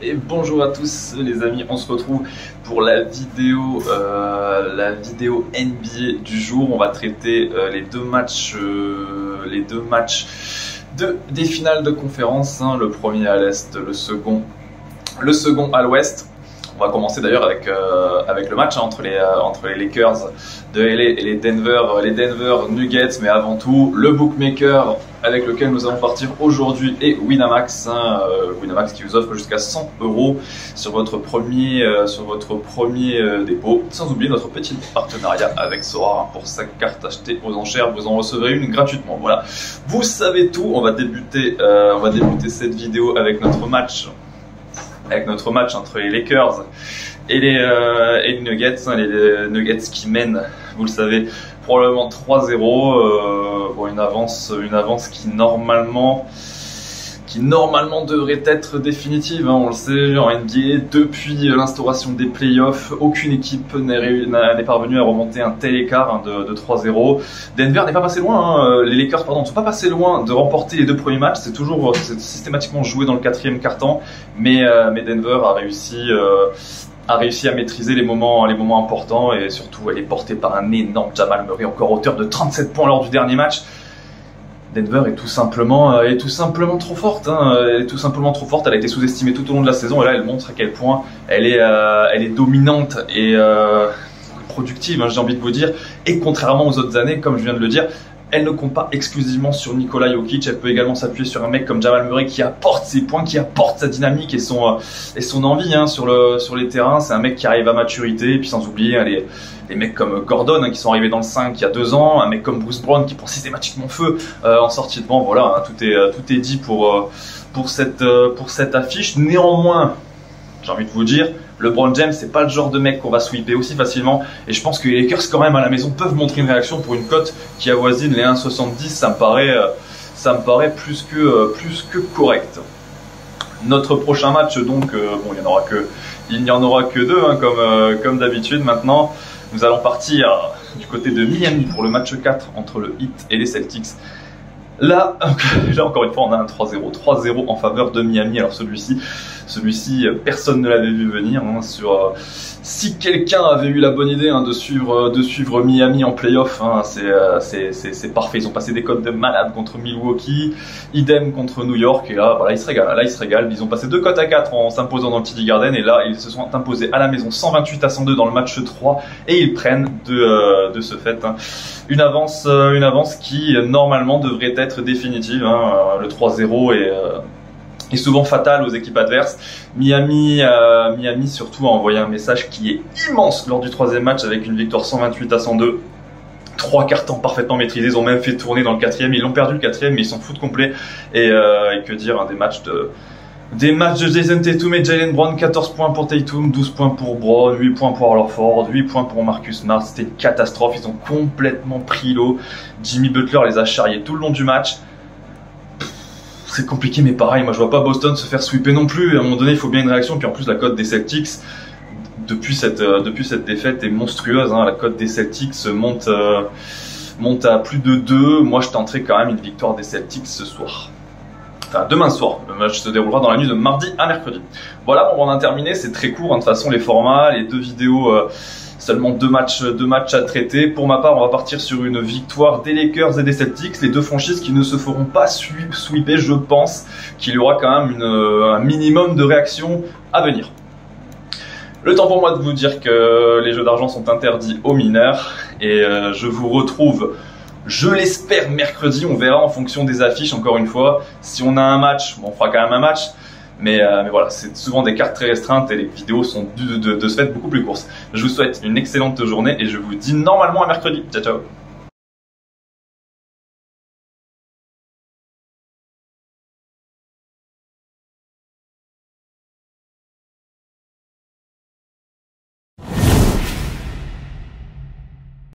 Et bonjour à tous les amis, on se retrouve pour la vidéo NBA du jour. On va traiter les deux matchs des finales de conférence, hein, le premier à l'est, le second à l'ouest. On va commencer d'ailleurs avec le match, hein, entre les Lakers de LA et les Denver Nuggets, mais avant tout le bookmaker avec lequel nous allons partir aujourd'hui est Winamax, hein, Winamax qui vous offre jusqu'à 100 € sur votre premier dépôt, sans oublier notre petit partenariat avec Sora, hein, pour sa carte achetée aux enchères, vous en recevrez une gratuitement. Voilà, vous savez tout. On va débuter cette vidéo avec notre match entre les Lakers et les Nuggets, hein, les Nuggets qui mènent, vous le savez, probablement 3-0, bon, une avance qui normalement devrait être définitive, hein, on le sait, en NBA, depuis l'instauration des playoffs, aucune équipe n'est parvenue à remonter un tel écart, hein, de 3-0. Denver n'est pas passé loin, hein, les Lakers ne sont pas passés loin de remporter les deux premiers matchs, c'est systématiquement joué dans le quatrième quart-temps, mais Denver a réussi à maîtriser les moments importants, et surtout elle est portée par un énorme Jamal Murray, encore auteur de 37 points lors du dernier match. Denver est tout simplement trop forte, hein. Elle est tout simplement trop forte. Elle a été sous-estimée tout au long de la saison, et là elle montre à quel point elle est dominante et productive, hein, j'ai envie de vous dire. Et contrairement aux autres années, comme je viens de le dire, elle ne compte pas exclusivement sur Nikola Jokic. Elle peut également s'appuyer sur un mec comme Jamal Murray qui apporte ses points, qui apporte sa dynamique et son envie, hein, sur les terrains. C'est un mec qui arrive à maturité. Et puis sans oublier, hein, les mecs comme Gordon, hein, qui sont arrivés dans le 5 il y a 2 ans. Un mec comme Bruce Brown qui prend systématiquement feu en sortie de banc. Voilà, hein, tout est dit pour cette affiche. Néanmoins, j'ai envie de vous dire, LeBron James, c'est pas le genre de mec qu'on va sweeper aussi facilement, et je pense que les Lakers quand même à la maison peuvent montrer une réaction pour une cote qui avoisine les 1,70. Ça me paraît plus que correct. Notre prochain match, donc, bon, il n'y en aura que deux, hein, comme d'habitude. Maintenant, nous allons partir du côté de Miami pour le match 4 entre le Heat et les Celtics. Là, encore une fois, on a un 3-0 en faveur de Miami. Alors celui-ci, personne ne l'avait vu venir, hein, si quelqu'un avait eu la bonne idée, hein, de suivre Miami en playoff, hein, c'est parfait. Ils ont passé des cotes de malade contre Milwaukee, idem contre New York, et là, voilà, ils se régalent. Ils ont passé 2 cotes à 4 en s'imposant dans le TD Garden, et là, ils se sont imposés à la maison 128-102 dans le match 3, et ils prennent de ce fait, hein, une avance qui normalement devrait être définitive, hein. Le 3-0 est souvent fatal aux équipes adverses. Miami surtout a envoyé un message qui est immense lors du 3e match avec une victoire 128-102. 3 cartons parfaitement maîtrisés, ils ont même fait tourner dans le 4e, ils l'ont perdu le 4e, mais ils s'en foutent complet. Et que dire, hein, des matchs de Jason Tatum et Jaylen Brown, 14 points pour Tatum, 12 points pour Brown, 8 points pour Horford, 8 points pour Marcus Smart. C'était une catastrophe, ils ont complètement pris l'eau. Jimmy Butler les a charriés tout le long du match. C'est compliqué, mais pareil, moi je vois pas Boston se faire sweeper non plus. À un moment donné, il faut bien une réaction. Puis en plus, la cote des Celtics, depuis cette défaite, est monstrueuse, hein. La cote des Celtics monte à plus de 2. Moi, je tenterai quand même une victoire des Celtics ce soir. Enfin, demain soir. Le match se déroulera dans la nuit de mardi à mercredi. Voilà, bon, on en a terminé. C'est très court, hein, de toute façon, les formats, les 2 vidéos. Seulement 2 matchs à traiter. Pour ma part, on va partir sur une victoire des Lakers et des Celtics, les deux franchises qui ne se feront pas sweeper. Je pense qu'il y aura quand même un minimum de réaction à venir. Le temps pour moi de vous dire que les jeux d'argent sont interdits aux mineurs, et je vous retrouve, je l'espère, mercredi. On verra en fonction des affiches, encore une fois. Si on a un match, bon, on fera quand même un match. Mais voilà, c'est souvent des cartes très restreintes et les vidéos sont de ce fait beaucoup plus courtes. Je vous souhaite une excellente journée et je vous dis normalement à mercredi. Ciao, ciao.